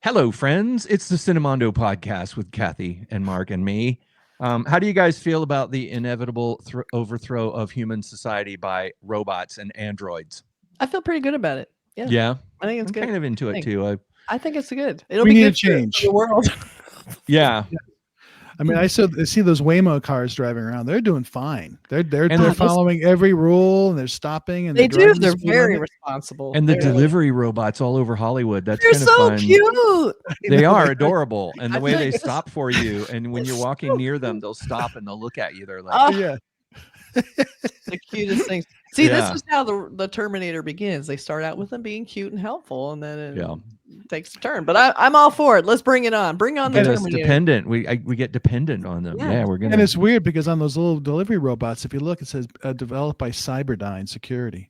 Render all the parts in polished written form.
Hello, friends. It's the Cinemondo podcast with Kathy and Mark and me. How do you guys feel about the inevitable overthrow of human society by robots and androids? I feel pretty good about it. Yeah. I think it's I'm good. kind of into it too. I think it's good. It'll We be need a good change. for the world. Yeah. I mean, I see those Waymo cars driving around. They're doing fine. They're And following every rule, and they're stopping. And They they're do. driving the They're speed very limit. responsible. And the They're- delivery robots all over Hollywood. That's They're kind of so fun. cute. They are adorable. And the I way feel they like this- stop for you, and when you're walking so near them, they'll stop and they'll look at you. They're like, Oh, Yeah, the cutest things. See, Yeah. this is how the Terminator begins. They start out with them being cute and helpful, and then it takes a turn. But I'm all for it. Let's bring it on. Bring on the get us Terminator. dependent. We get dependent on them. Yeah. Yeah, we're and gonna. it's weird because on those little delivery robots, if you look, it says developed by Cyberdyne Security,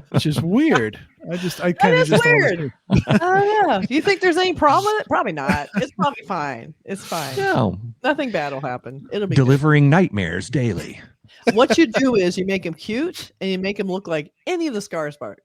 which is weird. I kind of is just don't weird. understand. Oh yeah. Do you think there's any problem with it? Probably not. It's probably fine. It's fine. No, Nothing bad will happen. It'll be good. delivering nightmares daily. What you do is you make them cute and you make them look like any of the Skarsgård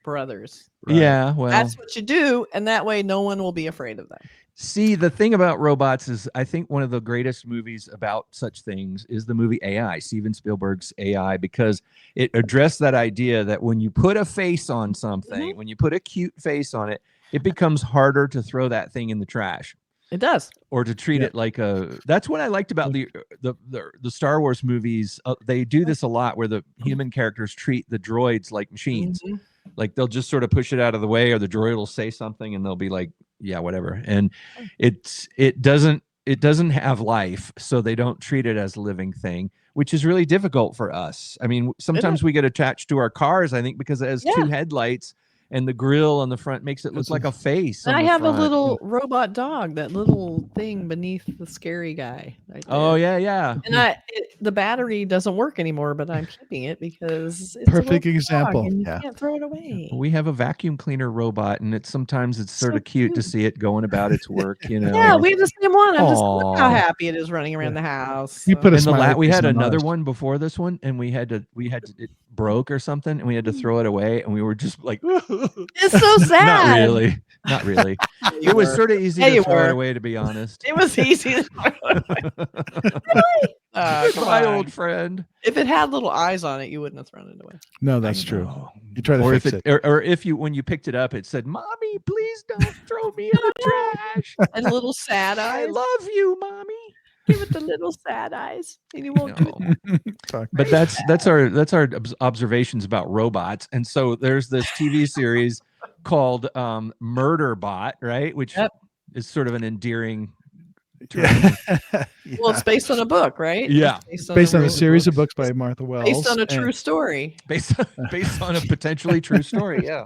brothers. Right. Yeah, well, That's what you do, and that way no one will be afraid of them. see, the thing about robots is, I think one of the greatest movies about such things is the movie AI, Steven Spielberg's AI, because it addressed that idea that when you put a face on something, when you put a cute face on it, it becomes harder to throw that thing in the trash It does. or to treat it like a. That's what I liked about the Star Wars movies. They do this a lot, where the human characters treat the droids like machines. Mhm. Like they'll just sort of push it out of the way, or the droid will say something and they'll be like, yeah, whatever. And it doesn't have life, so they don't treat it as a living thing, which is really difficult for us. I mean, sometimes we get attached to our cars, I think, because it has two headlights and the grill on the front makes it look like a face. And on I the have front. a little robot dog, that little thing beneath the scary guy. Right Oh there. yeah. And the battery doesn't work anymore, but I'm keeping it because it's Perfect a robot example. dog and you Yeah. can't throw it away. We have a vacuum cleaner robot, and sometimes it's sort So of cute to cute. see it going about its work. You know. Yeah, we have the same one. I'm just look how Aw. happy it is running around the house. You put a And smiley we face had on another ours. one before this one, and we had to it broke or something, and we had to throw it away, and we were just like, It's so sad. not really. You It was were. sort of easy Yeah, to you throw it were. away, to be honest. It was easy. To throw it away. Come My on. old friend. If it had little eyes on it, you wouldn't have thrown it away. No, that's true. know. You try to Or fix if it. or if you, when you picked it up, it said, "Mommy, please don't throw me in the trash. And little sad I eyes. love you, mommy." Give it the little sad eyes, and you won't do it. No. But that's our observations about robots. And so there's this TV series called Murderbot, right? Which is sort of an endearing term. Well, it's based on a book, right? Yeah. It's Based on a real series of book. books by Martha Wells. Based on a and- true story. based on a potentially true story. Yeah.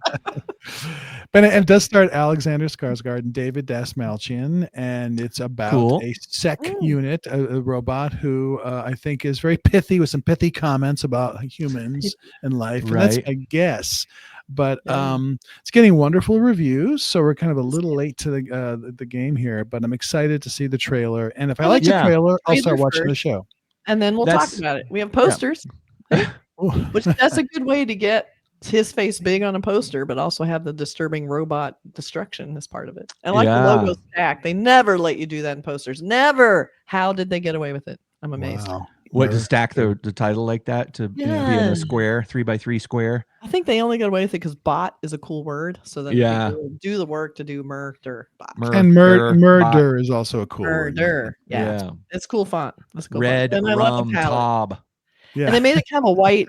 But it does start Alexander Skarsgård and David Dastmalchian, and it's about Cool. a sec unit, a robot who I think is very pithy, with some pithy comments about humans and life. And that's Right. a guess. But Yeah. it's getting wonderful reviews, so we're kind of a little late to the game here. But I'm excited to see the trailer, and if I like Yeah. the trailer, I'll start Trailer watching the first. show. And then we'll talk That's- about it. We have posters, Ooh. which that's a good way to get his face big on a poster, but also have the disturbing robot destruction as part of it. And like the logo stack, they never let you do that in posters. Never. How did they get away with it? I'm amazed. Wow. What, to Never- stack the title like that to be in Yeah. a square, 3x3 square? I think they only got away with it because bot is a cool word. So then Yeah. people do the work to do murder bot. And Murderbot. murder is also a cool word. Murder. Yeah. Yeah. It's cool font. That's cool. Red font. And I love rum the palette. cob. Yeah. And they made it kind of a white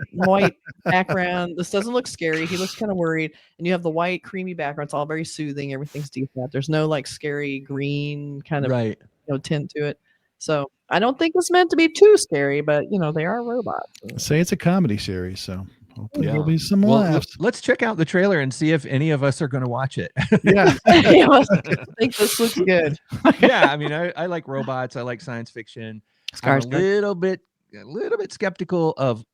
background. This doesn't look scary. He looks kind of worried. And you have the white creamy background. It's all very soothing. Everything's decent. There's no like scary green kind of Right. tint to it. So I don't think it's meant to be too scary, but they are robots. Say it's a comedy series, so hopefully there'll Yeah. be some Well, laughs. let's check out the trailer and see if any of us are going to watch it. Yeah. I think this looks good. Yeah, I mean, I like robots. I like science fiction. I'm a Skarsgård. little bit skeptical of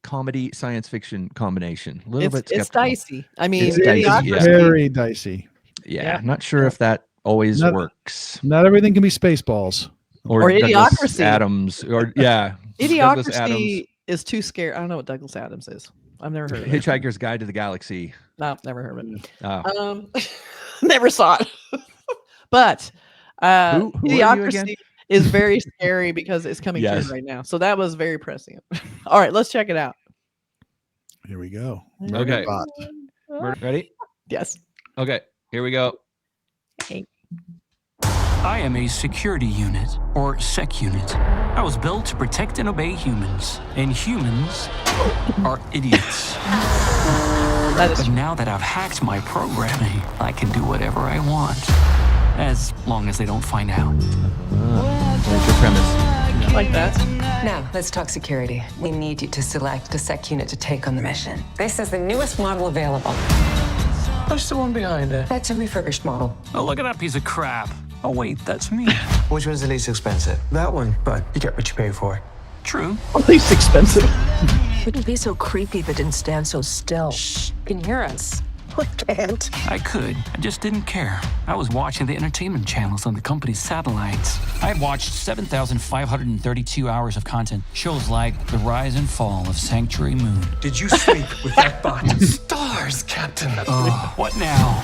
comedy science fiction combination. A little bit It's skeptical. dicey. I mean, It's dicey, Idiocracy- yeah. Very dicey. Yeah, not sure if that always Not- works. Not everything can be Spaceballs. Or Douglas Idiocracy. Adams, or Douglas Adams. Idiocracy is too scary. I don't know what Douglas Adams is. I've never heard of it. Hitchhiker's Guide to the Galaxy. No, never heard of it. Oh. Never saw it. But Who are you again? Idiocracy is very scary because it's coming Yes. through right now. So that was very prescient. All right, let's check it out. Here we go. Okay. Murderbot. Ready? Yes. Okay, here we go. I am a security unit, or sec unit. I was built to protect and obey humans, and humans are idiots. That is But now that I've hacked my programming, I can do whatever I want, as long as they don't find out. That's the premise. like that. Now, let's talk security. We need you to select a sec unit to take on the mission. This is the newest model available. What's the one behind it? That's a refurbished model. Oh, look at that piece of crap. Oh, wait, that's me. Which one's the least expensive? That one, but you get what you pay for. True. At least expensive. Wouldn't be so creepy if it didn't stand so still. Shh, you can hear us. I can't. I could. I just didn't care. I was watching the entertainment channels on the company's satellites. I had watched 7,532 hours of content. Shows like The Rise and Fall of Sanctuary Moon. Did you sleep with that bot? Stars, Captain. Oh, what now?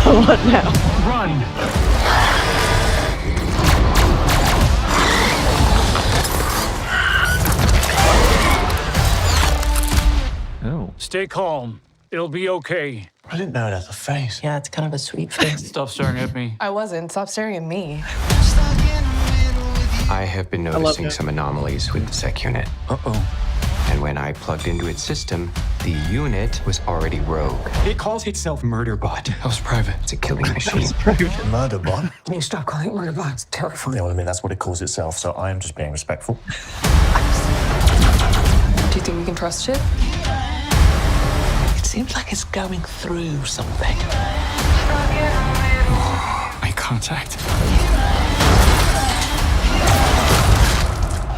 What now? Run! Oh. Stay calm. It'll be okay. I didn't know that's a face. Yeah, it's kind of a sweet face. Stop staring at me. I wasn't. Stop staring at me. I have been love noticing that. some anomalies with the sec unit. Uh-oh. And when I plugged into its system, the unit was already rogue. It calls itself Murderbot. That was private. It's a killing machine. Murderbot? Can you stop calling it Murderbot? It's terrifying. Yeah, well, I mean, that's what it calls itself, so I am just being respectful. Do you think we can trust it? It seems like it's going through something. Eye contact.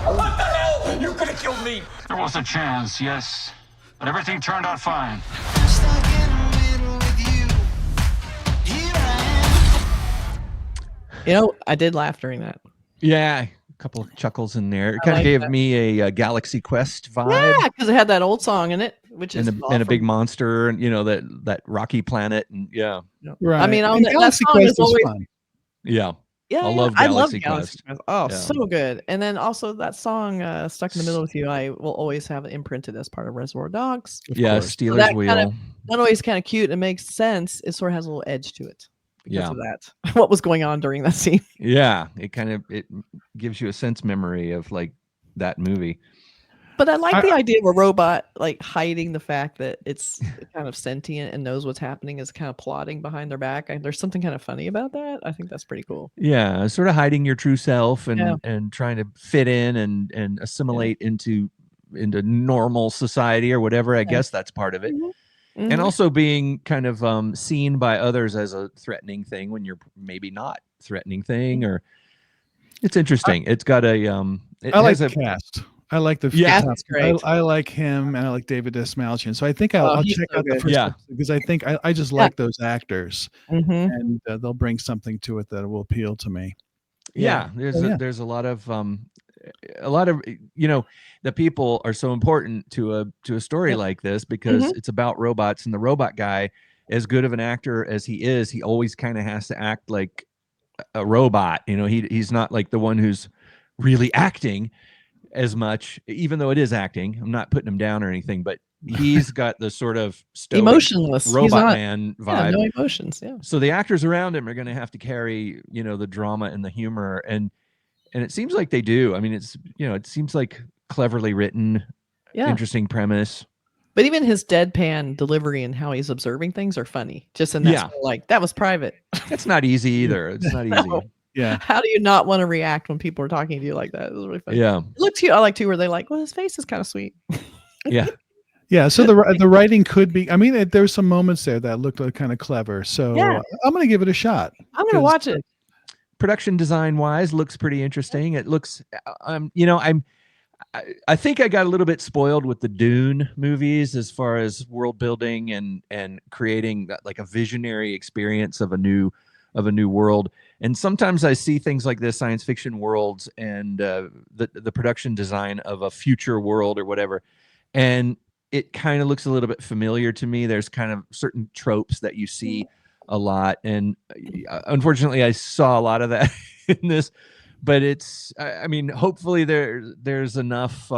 What the hell? You could have killed me. There was a chance, yes. But everything turned out fine. You know, I did laugh during that. Yeah, a couple of chuckles in there. It I kind of like gave that. me a Galaxy Quest vibe. Yeah, because it had that old song in it, which is And a big monster, and that rocky planet, and yeah. Right. I mean, And that Galaxy song Quest is always fun. Yeah. yeah. I love I love Galaxy Galaxy Quest. Quest. Oh, Yeah. so good. And then also that song "Stuck in the Middle with You," I will always have it imprinted as part of Reservoir Dogs. Yeah, course. Steelers that Wheel. kind of- Not always kind of cute and makes sense. It sort of has a little edge to it because Yeah. of that. What was going on during that scene? Yeah, it gives you a sense memory of like that movie. But I like the idea of a robot like hiding the fact that it's kind of sentient and knows what's happening, is kind of plotting behind their back. There's something kind of funny about that. I think that's pretty cool. Yeah, sort of hiding your true self and Yeah. and trying to fit in and assimilate into normal society or whatever. I guess that's part of it. Mhm. And also being kind of seen by others as a threatening thing when you're maybe not threatening thing. Or it's interesting. It's got a it I like has the cast. I like the Yeah. That's great. I like him, and I like David Desmalchian. So I think I'll he's check so out the good. first Yeah. episode because I think I just Yeah. like those actors, Mhm. and they'll bring something to it that will appeal to me. yeah, there's Oh, yeah. there's a lot of the people are so important to a story Yep. like this because Mhm. it's about robots, and the robot guy, as good of an actor as he is, he always kind of has to act like a robot. He's not like the one who's really acting as much, even though it is acting. I'm not putting him down or anything, but he's got the sort of stoic Emotionless. He's robot not, man yeah, vibe. no emotions. Yeah. So the actors around him are going to have to carry, the drama and the humor, and it seems like they do. I mean, it seems like cleverly written, Yeah. interesting premise. But even his deadpan delivery and how he's observing things are funny. Just in that Yeah. sort of like that was private. It's not easy either. It's not easy. No. Yeah. How do you not want to react when people are talking to you like that? It was really funny. Yeah, It looked cute. I like too where they like, well, his face is kind of sweet. yeah, Yeah, so the writing could be. I mean, there's some moments there that looked kind of clever. So Yeah. I'm going to give it a shot. I'm gonna watch it. Production design wise, looks pretty interesting. It looks, I think I got a little bit spoiled with the Dune movies as far as world building and creating like a visionary experience of a new world. And sometimes I see things like this, science fiction worlds, and the production design of a future world or whatever, and it kind of looks a little bit familiar to me. There's kind of certain tropes that you see a lot, and unfortunately I saw a lot of that in this, but it's, I mean, hopefully there's enough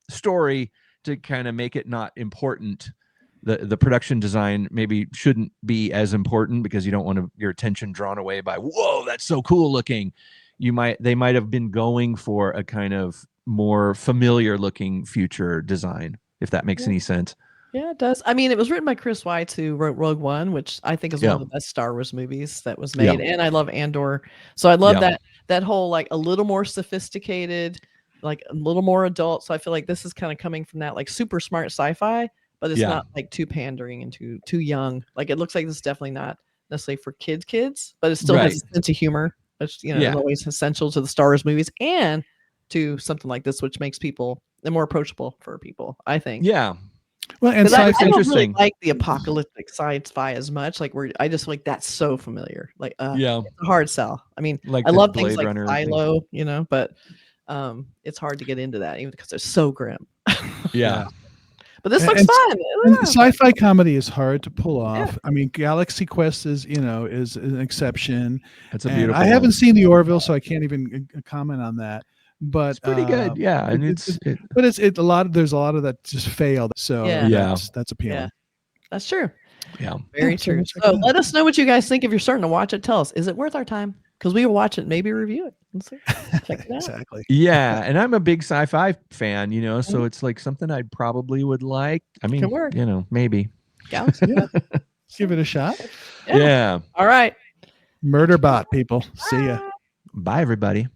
story to kind of make it not important. The production design maybe shouldn't be as important because you don't want your attention drawn away by, whoa, that's so cool looking. They might have been going for a kind of more familiar looking future design, if that makes any sense. Yeah, it does. I mean, it was written by Chris Weitz, who wrote Rogue One, which I think is one of the best Star Wars movies that was made. And I love Andor. So I love that whole, like, a little more sophisticated, like a little more adult. So I feel like this is kind of coming from that, like, super smart sci-fi, but it's not like too pandering and too young. Like, it looks like this is definitely not necessarily for kids, but it still has a sense of humor, which, you know, is always essential to the Star Wars movies and to something like this, which makes people more approachable for people, I think. Yeah. Well, and I don't really like the apocalyptic sci-fi as much. Like, I just feel like that's so familiar. Like, it's a hard sell. I mean, like I love things Blade like Runner Silo, you know, but it's hard to get into that even because they're so grim. Yeah. But this looks fun. And sci-fi comedy is hard to pull off. I mean, Galaxy Quest is an exception. That's a beautiful. I haven't seen the Orville, so I can't even comment on that. But it's pretty good, yeah. And there's a lot of that just failed. So that's appealing. Yeah, that's true. Yeah, very true. So let us know what you guys think if you're starting to watch it. Tell us, is it worth our time? Because we will watch it, maybe review it. Let's see. Check it out. Exactly. Yeah, and I'm a big sci-fi fan, you know, so it's like something I probably would like. I mean, you know, maybe. Galaxy. Give it a shot. Yeah. All right. Murderbot, people. See ya. Bye, everybody.